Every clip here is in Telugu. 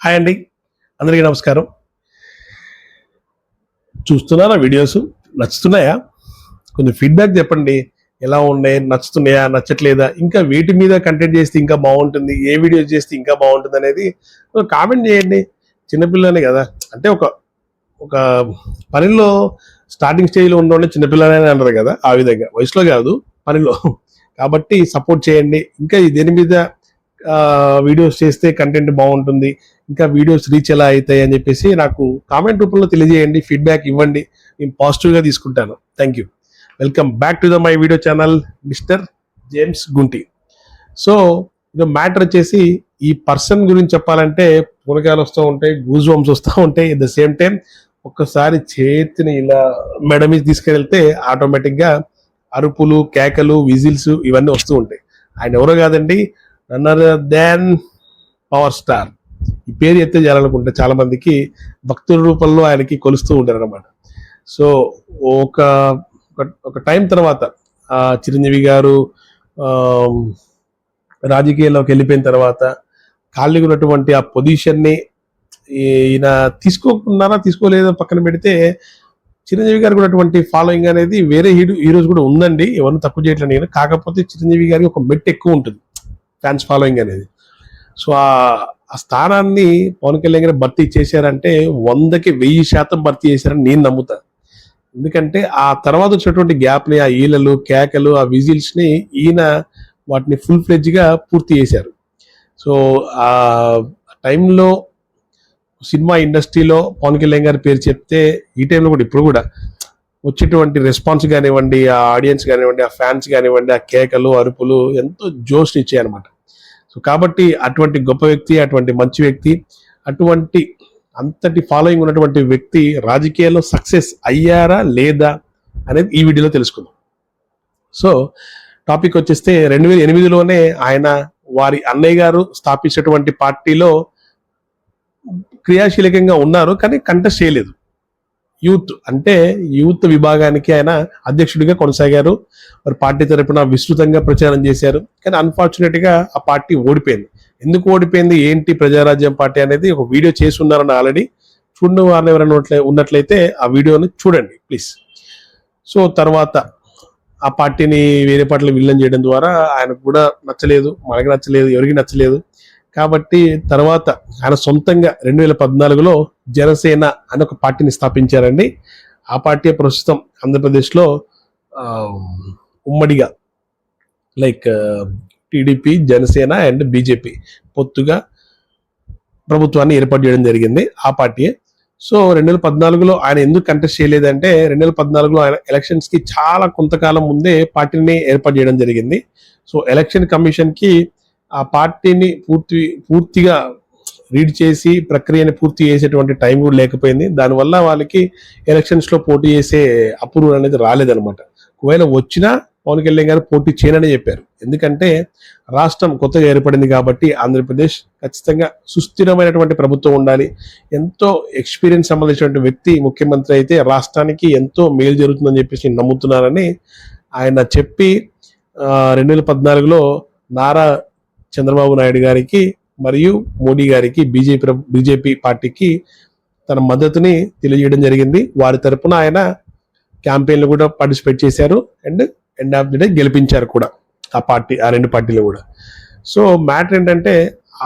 హాయ్ అండి, అందరికీ నమస్కారం. చూస్తున్నారా వీడియోస్? నచ్చుతున్నాయా? కొంచెం ఫీడ్‌బ్యాక్ చెప్పండి. ఎలా ఉన్నాయి? నచ్చుతున్నాయా? నచ్చట్లేదా? ఇంకా వీటి మీద కంటెంట్ చేస్తే ఇంకా బావుంటుంది. ఏ వీడియోస్ చేస్తే ఇంకా బావుంటుందనేది కామెంట్ చేయండి. చిన్న పిల్లోనే గదా! అంటే ఒక ఒక పనిలో స్టార్టింగ్ స్టేజ్‌లో ఉన్నోడిని చిన్న పిల్లోడనే అంటారు గదా! ఆ విధంగా. వయసులో గాదు, పనిలో. కాబట్టి సపోర్ట్ చేయండి. ఇంకా దేని మీద వీడియోస్ చేస్తే కంటెంట్ బాగుంటుంది, ఇంకా వీడియోస్ రీచ్ ఎలా అవుతాయి అని చెప్పేసి నాకు కామెంట్ రూపంలో తెలియజేయండి, ఫీడ్బ్యాక్ ఇవ్వండి. నేను పాజిటివ్గా తీసుకుంటాను. Thank you. Welcome back to my video channel mister James Gunti. So ఇక మ్యాటర్ వచ్చేసి, ఈ పర్సన్ గురించి చెప్పాలంటే పూనకాలు వస్తూ ఉంటాయి, గూజ్ బంప్స్ వస్తూ ఉంటాయి. ఎట్ ద సేమ్ టైం ఒక్కసారి చేతిని ఇలా మెడ మీద తీసుకెళ్తే ఆటోమేటిక్గా అరుపులు, కేకలు, విజిల్స్ ఇవన్నీ వస్తూ ఉంటాయి. ఆయన ఎవరో కాదండి, అన్నదర్ దాన్ పవర్ స్టార్. ఈ పేరు ఎత్తే చేయాలనుకుంటే చాలా మందికి భక్తుల రూపంలో ఆయనకి కొలుస్తూ ఉంటారు అనమాట. సో ఒక ఒక టైం తర్వాత చిరంజీవి గారు రాజకీయాల్లోకి వెళ్ళిపోయిన తర్వాత ఖాళీగా ఉన్నటువంటి ఆ పొజిషన్ని ఈయన తీసుకోకున్నారా తీసుకోలేదో పక్కన పెడితే, చిరంజీవి గారికి ఉన్నటువంటి ఫాలోయింగ్ అనేది వేరే హీరోస్ కూడా ఉందండి, ఎవరిని తక్కువ చేయట్లేదు నేను. కాకపోతే చిరంజీవి గారికి ఒక మెట్ ఎక్కువ ఉంటుంది, ఫ్యాన్స్ ఫాలోయింగ్ అనేది. సో ఆ స్థానాన్ని పవన్ కళ్యాణ్ గారు భర్తీ చేశారంటే 100కి 1000% భర్తీ చేశారని నేను నమ్ముతా. ఎందుకంటే ఆ తర్వాత వచ్చినటువంటి గ్యాప్ని, ఆ ఈలలు, కేకలు, ఆ విజిల్స్ని ఈయన వాటిని ఫుల్ ఫ్లెడ్జ్గా పూర్తి చేశారు. సో ఆ టైంలో సినిమా ఇండస్ట్రీలో పవన్ కళ్యాణ్ గారి పేరు చెప్తే, ఈ టైంలో కూడా ఇప్పుడు కూడా వచ్చేటువంటి రెస్పాన్స్ కానివ్వండి, ఆ ఆడియన్స్ కానివ్వండి, ఆ ఫ్యాన్స్ కానివ్వండి, ఆ కేకలు, అరుపులు ఎంతో జోష్ని ఇచ్చాయి అనమాట. సో కాబట్టి అటువంటి గొప్ప వ్యక్తి, అటువంటి మంచి వ్యక్తి, అటువంటి అంతటి ఫాలోయింగ్ ఉన్నటువంటి వ్యక్తి రాజకీయాల్లో సక్సెస్ అయ్యారా లేదా అనేది ఈ వీడియోలో తెలుసుకుందాం. సో టాపిక్ వచ్చేస్తే, 2008లోనే ఆయన వారి అన్నయ్య గారు స్థాపించినటువంటి పార్టీలో క్రియాశీలకంగా ఉన్నారు, కానీ కంటెస్ట్ చేయలేదు. యూత్ విభాగానికి ఆయన అధ్యక్షుడిగా కొనసాగారు. మరి పార్టీ తరపున విస్తృతంగా ప్రచారం చేశారు. కానీ అన్ఫార్చునేట్ గా ఆ పార్టీ ఓడిపోయింది. ఎందుకు ఓడిపోయింది, ఏంటి ప్రజారాజ్యం పార్టీ అనేది ఒక వీడియో చేసి ఉన్నారని ఆల్రెడీ. చూడని వాళ్ళు ఎవరైనా ఉన్నట్లయితే ఆ వీడియోని చూడండి ప్లీజ్. సో తర్వాత ఆ పార్టీని వేరే పార్టీలో విలీనం చేయడం ద్వారా ఆయనకు కూడా నచ్చలేదు, మనకి నచ్చలేదు, ఎవరికి నచ్చలేదు. కాబట్టి తర్వాత ఆయన సొంతంగా 2014లో జనసేన అని ఒక పార్టీని స్థాపించారండి. ఆ పార్టీ ప్రస్తుతం ఆంధ్రప్రదేశ్లో ఉమ్మడిగా like TDP, Janasena and BJP పొత్తుగా ప్రభుత్వాన్ని ఏర్పాటు చేయడం జరిగింది ఆ పార్టీ. సో 2014లో ఆయన ఎందుకు కంటెస్ట్ చేయలేదంటే, 2014లో ఆయన ఎలక్షన్స్ కి చాలా కొంతకాలం ముందే పార్టీని ఏర్పాటు చేయడం జరిగింది. సో ఎలక్షన్ కమిషన్ కి ఆ పార్టీని పూర్తిగా రీడ్ చేసి ప్రక్రియని పూర్తి చేసేటువంటి టైం కూడా లేకపోయింది. దానివల్ల వాళ్ళకి ఎలక్షన్స్ లో పోటీ చేసే అప్రూవల్ అనేది రాలేదనమాట. ఒకవేళ వచ్చినా పవన్ కళ్యాణ్ గారు పోటీ చేయనని చెప్పారు. ఎందుకంటే రాష్ట్రం కొత్తగా ఏర్పడింది కాబట్టి ఆంధ్రప్రదేశ్ ఖచ్చితంగా సుస్థిరమైనటువంటి ప్రభుత్వం ఉండాలి, ఎంతో ఎక్స్పీరియన్స్ సంబంధించినటువంటి వ్యక్తి ముఖ్యమంత్రి అయితే రాష్ట్రానికి ఎంతో మేలు జరుగుతుందని చెప్పేసి నేను నమ్ముతున్నానని ఆయన చెప్పి 2014లో నారా చంద్రబాబు నాయుడు గారికి మరియు మోడీ గారికి, బీజేపీ పార్టీకి తన మద్దతుని తెలియజేయడం జరిగింది. వారి తరపున ఆయన క్యాంపెయిన్లు కూడా పార్టిసిపేట్ చేశారు and end of the day గెలిపించారు కూడా ఆ రెండు పార్టీలు కూడా. సో మ్యాటర్ ఏంటంటే,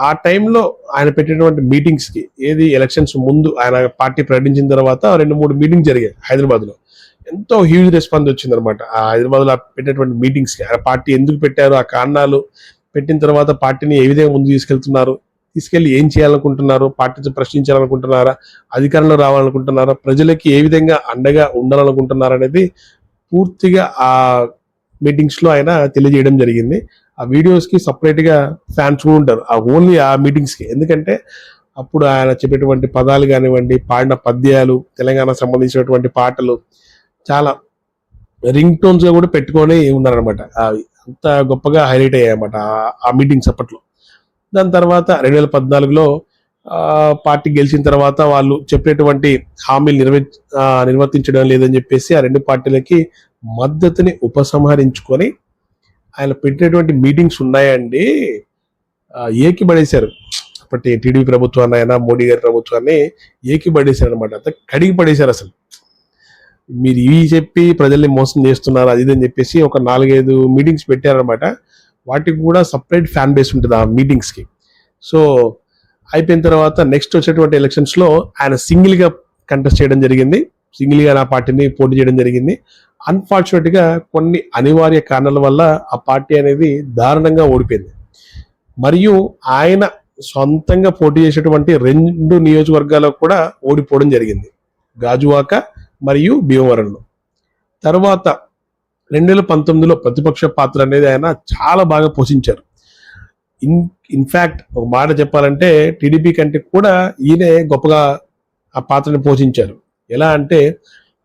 ఆ టైంలో ఆయన పెట్టినటువంటి మీటింగ్స్కి, ఏది ఎలక్షన్స్ ముందు ఆయన పార్టీ ప్రకటించిన తర్వాత 2-3 మీటింగ్స్ జరిగాయి హైదరాబాద్లో. ఎంతో హ్యూజ్ రెస్పాన్స్ వచ్చిందనమాట ఆ హైదరాబాద్లో పెట్టినటువంటి మీటింగ్స్కి. ఆ పార్టీ ఎందుకు పెట్టారు, ఆ కారణాలు, పెట్టిన తర్వాత పార్టీని ఏ విధంగా ముందు తీసుకెళ్లి ఏం చేయాలనుకుంటున్నారు, పార్టీని ప్రశ్నించాలనుకుంటున్నారా, అధికారంలో రావాలనుకుంటున్నారా, ప్రజలకి ఏ విధంగా అండగా ఉండాలనుకుంటున్నారా అనేది పూర్తిగా ఆ మీటింగ్స్ లో ఆయన తెలియజేయడం జరిగింది. ఆ వీడియోస్ కి సపరేట్ గా ఫ్యాన్స్ కూడా ఉంటారు, ఓన్లీ ఆ మీటింగ్స్ కి. ఎందుకంటే అప్పుడు ఆయన చెప్పేటువంటి పదాలు కానివ్వండి, పాడిన పద్యాలు, తెలంగాణకు సంబంధించినటువంటి పాటలు చాలా రింగ్ టోన్స్ గా కూడా పెట్టుకొని ఉన్నారనమాట. అవి అంత గొప్పగా హైలైట్ అయ్యాయి అన్నమాట ఆ మీటింగ్స్ అప్పట్లో. దాని తర్వాత 2014లో పార్టీ గెలిచిన తర్వాత వాళ్ళు చెప్పేటువంటి హామీలు నిర్వర్తించడం లేదని చెప్పేసి ఆ రెండు పార్టీలకి మద్దతుని ఉపసంహరించుకొని ఆయన పెట్టినటువంటి మీటింగ్స్ ఉన్నాయండి, ఏకి పడేశారు. అప్పటి టీడీపీ ప్రభుత్వాన్ని అయినా మోడీ గారి ప్రభుత్వాన్ని ఏకిపడేశారు అనమాట, అంత కడిగి పడేశారు అసలు. మీరు ఇవి చెప్పి ప్రజల్ని మోసం చేస్తున్నారు అది ఇది అని చెప్పేసి ఒక 4-5 మీటింగ్స్ పెట్టారనమాట. వాటికి కూడా సపరేట్ ఫ్యాన్ బేస్ ఉంటుంది ఆ మీటింగ్స్కి. సో అయిపోయిన తర్వాత నెక్స్ట్ వచ్చేటువంటి ఎలక్షన్స్లో ఆయన సింగిల్గా కంటెస్ట్ చేయడం జరిగింది, సింగిల్గా నా పార్టీని పోటీ చేయడం జరిగింది. అన్ఫార్చునేట్గా కొన్ని అనివార్య కారణాల వల్ల ఆ పార్టీ అనేది దారుణంగా ఓడిపోయింది. మరియు ఆయన సొంతంగా పోటీ చేసేటువంటి 2 నియోజకవర్గాల్లో కూడా ఓడిపోవడం జరిగింది, గాజువాక మరియు భీమవరంలో. తర్వాత 2019లో ప్రతిపక్ష పాత్ర అనేది ఆయన చాలా బాగా పోషించారు. ఇన్ఫ్యాక్ట్ ఒక మాట చెప్పాలంటే టీడీపీ కంటే కూడా ఈయనే గొప్పగా ఆ పాత్రని పోషించారు. ఎలా అంటే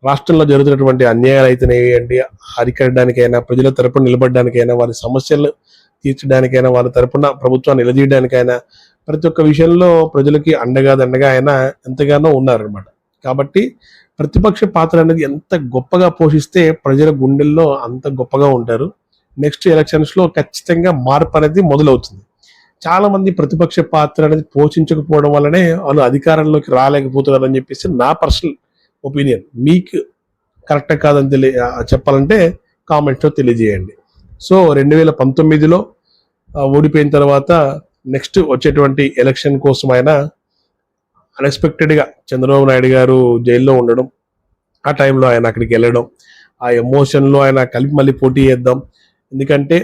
రాష్ట్రంలో జరుగుతున్నటువంటి అన్యాయాలు అయితేనేయండి, అరికట్టడానికైనా, ప్రజల తరపున నిలబడడానికైనా, వారి సమస్యలు తీర్చడానికైనా, వారి తరపున ప్రభుత్వాన్ని నిలదీయడానికైనా ప్రతి ఒక్క విషయంలో ప్రజలకి అండగా ఆయన ఎంతగానో ఉన్నారనమాట. కాబట్టి ప్రతిపక్ష పాత్ర అనేది ఎంత గొప్పగా పోషిస్తే ప్రజల గుండెల్లో అంత గొప్పగా ఉంటారు. నెక్స్ట్ ఎలక్షన్స్లో ఖచ్చితంగా మార్పు అనేది మొదలవుతుంది. చాలా మంది ప్రతిపక్ష పాత్ర అనేది పోషించకపోవడం వల్లనే వాళ్ళు అధికారంలోకి రాలేకపోతున్నారని చెప్పేసి నా పర్సనల్ ఒపీనియన్. మీకు కరెక్ట్ కాదని చెప్పాలంటే కామెంట్స్లో తెలియజేయండి. సో 2019లో ఓడిపోయిన తర్వాత నెక్స్ట్ వచ్చేటువంటి ఎలక్షన్ కోసం ఆయన అన్ఎక్స్పెక్టెడ్గా చంద్రబాబు నాయుడు గారు జైల్లో ఉండడం, ఆ టైంలో ఆయన అక్కడికి వెళ్ళడం, ఆ ఎమోషన్లో ఆయన కలిపి మళ్ళీ పోటీ చేద్దాం. ఎందుకంటే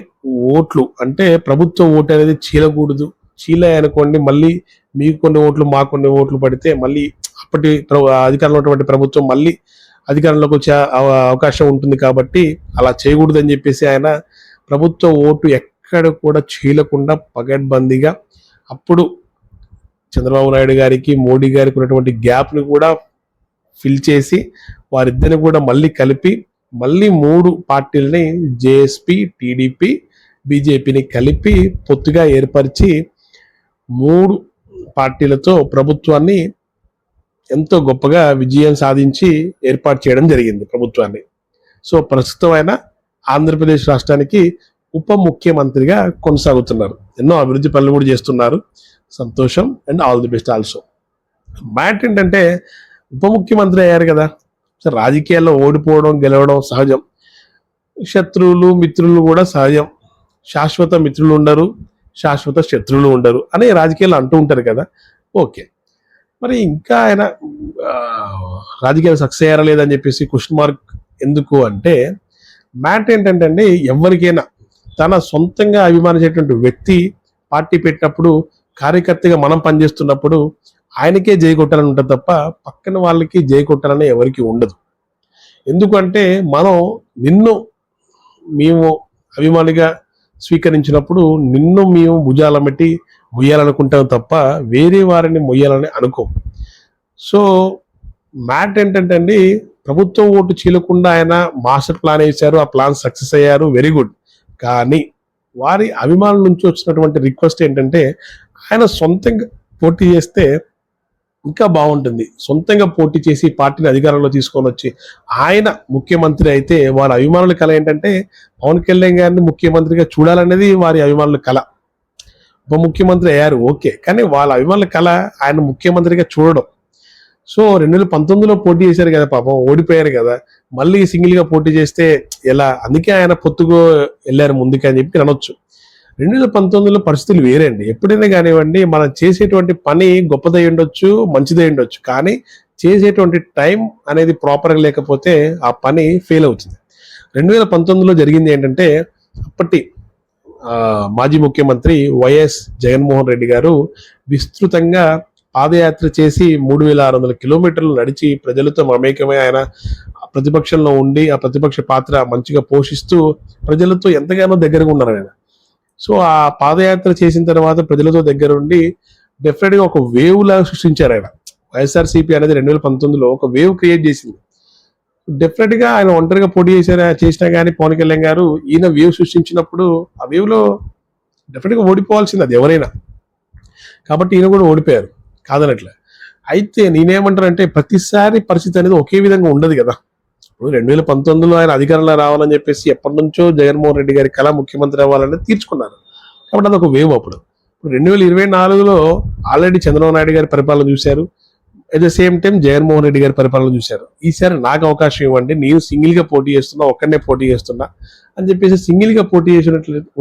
ఓట్లు అంటే ప్రభుత్వ ఓటు అనేది చీలకూడదు, చీలే అనుకోండి మళ్ళీ మీకు కొన్ని ఓట్లు మాకు కొన్ని ఓట్లు పడితే మళ్ళీ అప్పటి అధికారంలో ఉన్నటువంటి ప్రభుత్వం మళ్ళీ అధికారంలోకి వచ్చే అవకాశం ఉంటుంది. కాబట్టి అలా చేయకూడదని చెప్పేసి ఆయన ప్రభుత్వ ఓటు ఎక్కడ కూడా చీలకుండా పగడ్బందీగా అప్పుడు చంద్రబాబు నాయుడు గారికి మోడీ గారికి ఉన్నటువంటి గ్యాప్ని కూడా ఫిల్ చేసి వారిద్దరిని కూడా మళ్ళీ కలిపి మళ్ళీ 3 పార్టీలని జేఎస్పీ, టీడీపీ, బీజేపీని కలిపి పొత్తుగా ఏర్పరిచి 3 పార్టీలతో ప్రభుత్వాన్ని ఎంతో గొప్పగా విజయం సాధించి ఏర్పాటు చేయడం జరిగింది ప్రభుత్వాన్ని. సో ప్రస్తుతం ఆయన ఆంధ్రప్రదేశ్ రాష్ట్రానికి ఉప ముఖ్యమంత్రిగా కొనసాగుతున్నారు. ఎన్నో అభివృద్ధి పనులు కూడా చేస్తున్నారు. సంతోషం and all the best also. మ్యాట్ ఏంటంటే ఉప ముఖ్యమంత్రి అయ్యారు కదా, సో రాజకీయాల్లో ఓడిపోవడం గెలవడం సహజం, శత్రువులు మిత్రులు కూడా సహజం. శాశ్వత మిత్రులు ఉండరు, శాశ్వత శత్రువులు ఉండరు అని రాజకీయాలు అంటూ ఉంటారు కదా. ఓకే, మరి ఇంకా ఆయన రాజకీయాలు సక్సెస్ అయ్యారా లేదని చెప్పేసి క్వశ్చన్ మార్క్ ఎందుకు అంటే, మ్యాట్ ఏంటంటే అండి, ఎవరికైనా తన సొంతంగా అభిమానించేటువంటి వ్యక్తి పార్టీ పెట్టినప్పుడు కార్యకర్తగా మనం పనిచేస్తున్నప్పుడు ఆయనకే జై కొట్టాలని ఉంటుంది తప్ప పక్కన వాళ్ళకి జై కొట్టాలని ఎవరికి ఉండదు. ఎందుకంటే మనం మేము అభిమానిగా స్వీకరించినప్పుడు మేము భుజాల పెట్టి మొయ్యాలనుకుంటాం తప్ప వేరే వారిని మొయ్యాలని అనుకోం. సో మ్యాట్ ఏంటంటే అండి, ప్రభుత్వం ఓటు చీలకుండా ఆయన మాస్టర్ ప్లాన్ వేశారు, ఆ ప్లాన్ సక్సెస్ అయ్యారు, వెరీ గుడ్. కానీ వారి అభిమానుల నుంచి వచ్చినటువంటి రిక్వెస్ట్ ఏంటంటే ఆయన సొంతంగా పోటీ చేస్తే ఇంకా బాగుంటుంది, సొంతంగా పోటీ చేసి పార్టీని అధికారంలో తీసుకొని వచ్చి ఆయన ముఖ్యమంత్రి అయితే వారి అభిమానుల కళ ఏంటంటే పవన్ కళ్యాణ్ గారిని ముఖ్యమంత్రిగా చూడాలనేది వారి అభిమానుల కళ. ఉప ముఖ్యమంత్రి అయ్యారు ఓకే, కానీ వాళ్ళ అభిమానుల కళ ఆయన ముఖ్యమంత్రిగా చూడడం. సో 2019లో పోటీ చేశారు కదా, పాపం ఓడిపోయారు కదా, మళ్ళీ సింగిల్గా పోటీ చేస్తే ఎలా, అందుకే ఆయన పొత్తుగా వెళ్ళారు ముందుకు అని చెప్పి అనొచ్చు. 2019లో పరిస్థితులు వేరే అండి. ఎప్పుడైనా కానివ్వండి మనం చేసేటువంటి పని గొప్పదై ఉండొచ్చు, మంచిదై ఉండొచ్చు, కానీ చేసేటువంటి టైం అనేది ప్రాపర్గా లేకపోతే ఆ పని ఫెయిల్ అవుతుంది. 2019లో జరిగింది ఏంటంటే అప్పటి మాజీ ముఖ్యమంత్రి వైఎస్ జగన్మోహన్ రెడ్డి గారు విస్తృతంగా పాదయాత్ర చేసి 3600 కిలోమీటర్లు నడిచి ప్రజలతో మమేకమై ఆయన ప్రతిపక్షంలో ఉండి ఆ ప్రతిపక్ష పాత్ర మంచిగా పోషిస్తూ ప్రజలతో ఎంతగానో దగ్గరగా ఉన్నారు ఆయన. సో ఆ పాదయాత్ర చేసిన తర్వాత ప్రజలతో దగ్గర ఉండి డెఫినెట్గా ఒక వేవ్ లాగా సృష్టించారు ఆయన. వైఎస్ఆర్సీపీ అనేది 2019లో ఒక వేవ్ క్రియేట్ చేసింది. డెఫినెట్గా ఆయన ఒంటరిగా పోటీ చేసినా కానీ పవన్ కళ్యాణ్ గారు ఈయన వేవ్ సృష్టించినప్పుడు ఆ వేవ్లో డెఫినెట్గా ఓడిపోవాల్సింది అది ఎవరైనా. కాబట్టి ఈయన కూడా ఓడిపోయారు కాదనట్లే. అయితే నేనేమంటానంటే ప్రతిసారి పరిస్థితి అనేది ఒకే విధంగా ఉండదు కదా. ఇప్పుడు 2019లో ఆయన అధికారంలో రావాలని చెప్పేసి ఎప్పటి నుంచో జగన్మోహన్ రెడ్డి గారి కళ ముఖ్యమంత్రి అవ్వాలని తీర్చుకున్నారు. కాబట్టి అదొక వేవ్. అప్పుడు ఇప్పుడు 2024లో ఆల్రెడీ చంద్రబాబు నాయుడు గారి పరిపాలన చూశారు, at the same time Jaganmohan Reddy గారి పరిపాలన చూశారు. ఈసారి నాకు అవకాశం ఇవ్వండి, నేను సింగిల్గా పోటీ చేస్తున్నా, ఒక్కడనే పోటీ చేస్తున్నా అని చెప్పేసి సింగిల్గా పోటీ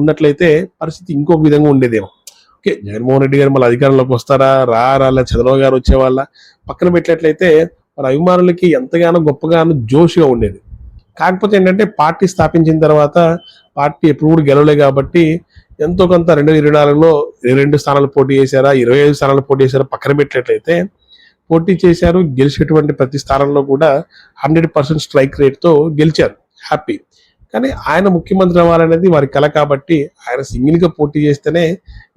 ఉన్నట్లయితే పరిస్థితి ఇంకొక విధంగా ఉండేదేమో. ఓకే, జగన్మోహన్ రెడ్డి గారు మళ్ళీ అధికారంలోకి వస్తారా, రారా, చంద్రబాబు గారు వచ్చేవాళ్ళ పక్కన పెట్టినట్లయితే వాళ్ళ అభిమానులకి ఎంతగానో గొప్పగానో జోష్గా ఉండేది. కాకపోతే ఏంటంటే పార్టీ స్థాపించిన తర్వాత పార్టీ ఎప్పుడు కూడా గెలవలే కాబట్టి ఎంతో కొంత 2024లో 22 స్థానాలు పోటీ చేశారా, 25 స్థానాలు పోటీ చేశారా పక్కన పెట్టినట్లయితే పోటీ చేశారు, గెలిచేటువంటి ప్రతి స్థానంలో కూడా 100% స్ట్రైక్ రేట్తో గెలిచారు, హ్యాపీ. కానీ ఆయన ముఖ్యమంత్రి అవ్వాలనేది వారి కల కాబట్టి ఆయన సింగిల్గా పోటీ చేస్తేనే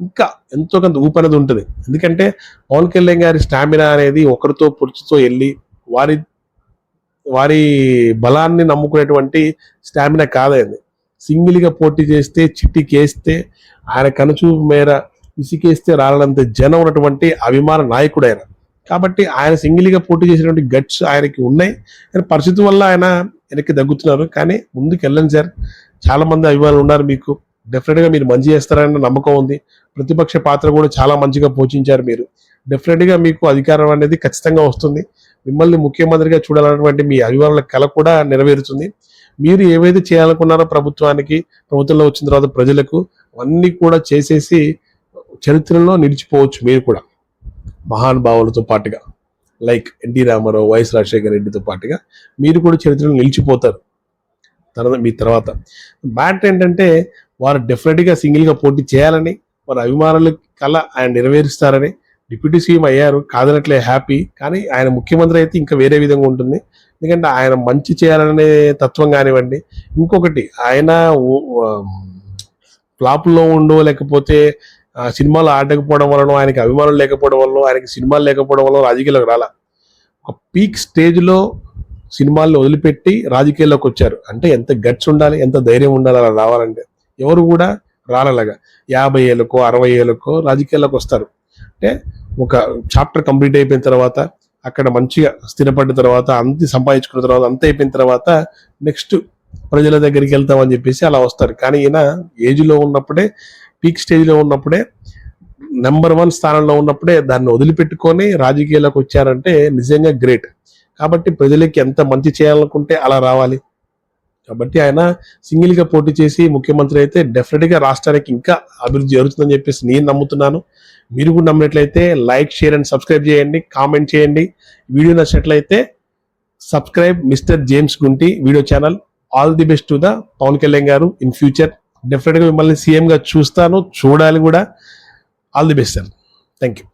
ఇంకా ఎంతో కొంత ఊపనేది ఉంటుంది. ఎందుకంటే పవన్ కళ్యాణ్ గారి స్టామినా అనేది ఒకరితో పొడుచుతో వెళ్ళి వారి బలాన్ని నమ్ముకునేటువంటి స్టామినా కాదండి. సింగిల్గా పోటీ చేస్తే చిట్టికేస్తే ఆయన కనుచూపు మేర ఇసికేస్తే రాలనంత జనం ఉన్నటువంటి అభిమాన నాయకుడు ఆయన. కాబట్టి ఆయన సింగిల్గా పోటీ చేసినటువంటి గట్స్ ఆయనకి ఉన్నాయి. కానీ పరిస్థితి వల్ల ఆయన వెనక్కి తగ్గుతున్నారు. కానీ ముందుకు వెళ్ళండి సార్, చాలా మంది అభిమానులు ఉన్నారు మీకు, డెఫినెట్గా మీరు మంచి చేస్తారన్న నమ్మకం ఉంది. ప్రతిపక్ష పాత్ర కూడా చాలా మంచిగా పోషించారు మీరు, డెఫినెట్గా మీకు అధికారం అనేది ఖచ్చితంగా వస్తుంది. మిమ్మల్ని ముఖ్యమంత్రిగా చూడాలన్నటువంటి మీ అభిమానుల కల కూడా నెరవేరుతుంది. మీరు ఏవైతే చేయాలనుకున్నారో ప్రభుత్వంలో వచ్చిన తర్వాత ప్రజలకు అన్నీ కూడా చేసేసి చరిత్రలో నిలిచిపోవచ్చు. మీరు కూడా మహానుభావులతో పాటుగా like NT Rama Rao, YS Rajasekhara రెడ్డితో పాటుగా మీరు కూడా చరిత్రలో నిలిచిపోతారు మీ తర్వాత. బ్యాట్ ఏంటంటే వారు డెఫినెట్గా సింగిల్గా పోటీ చేయాలని, వారి అభిమానుల కల ఆయన నెరవేరుస్తారని. డిప్యూటీ సీఎం అయ్యారు కాదనట్లే, హ్యాపీ. కానీ ఆయన ముఖ్యమంత్రి అయితే ఇంకా వేరే విధంగా ఉంటుంది. ఎందుకంటే ఆయన మంచి చేయాలనే తత్వం కానివ్వండి, ఇంకొకటి ఆయన ఫ్లాప్లో ఉండో లేకపోతే సినిమాలు ఆడకపోవడం వలన, ఆయనకి అభిమానులు లేకపోవడం వల్ల, ఆయనకి సినిమాలు లేకపోవడం వల్ల రాజకీయాలకు రాలా. ఒక పీక్ స్టేజ్లో సినిమాలను వదిలిపెట్టి రాజకీయాల్లోకి వచ్చారు అంటే ఎంత గట్స్ ఉండాలి, ఎంత ధైర్యం ఉండాలి అలా రావాలంటే. ఎవరు కూడా రాలలాగా 50 ఏళ్ళకో 60 ఏళ్ళకో రాజకీయాల్లోకి వస్తారు. అంటే ఒక చాప్టర్ కంప్లీట్ అయిపోయిన తర్వాత, అక్కడ మంచిగా స్థిరపడిన తర్వాత, అంత సంపాదించుకున్న తర్వాత, అంత అయిపోయిన తర్వాత నెక్స్ట్ ప్రజల దగ్గరికి వెళ్తామని చెప్పేసి అలా వస్తారు. కానీ ఈయన ఏజ్లో ఉన్నప్పుడే, పీక్ స్టేజ్లో ఉన్నప్పుడే, నెంబర్ 1 స్థానంలో ఉన్నప్పుడే దాన్ని వదిలిపెట్టుకొని రాజకీయాల్లోకి వచ్చారంటే నిజంగా గ్రేట్. కాబట్టి ప్రజలకి ఎంత మంచి చేయాలనుకుంటే అలా రావాలి. కాబట్టి ఆయన సింగిల్గా పోటీ చేసి ముఖ్యమంత్రి అయితే డెఫినెట్గా రాష్ట్రానికి ఇంకా అభివృద్ధి జరుగుతుందని చెప్పేసి నేను నమ్ముతున్నాను. మీరు కూడా నమ్మినట్లయితే లైక్, షేర్ అండ్ సబ్స్క్రైబ్ చేయండి, కామెంట్ చేయండి. వీడియో నచ్చినట్లయితే subscribe mister James Gunti video channel. All the best to the Pawan Kalyan గారు ఇన్ ఫ్యూచర్. డెఫినెట్గా మిమ్మల్ని సీఎంగా చూస్తాను, చూడాలి కూడా. All the best sir, thank you.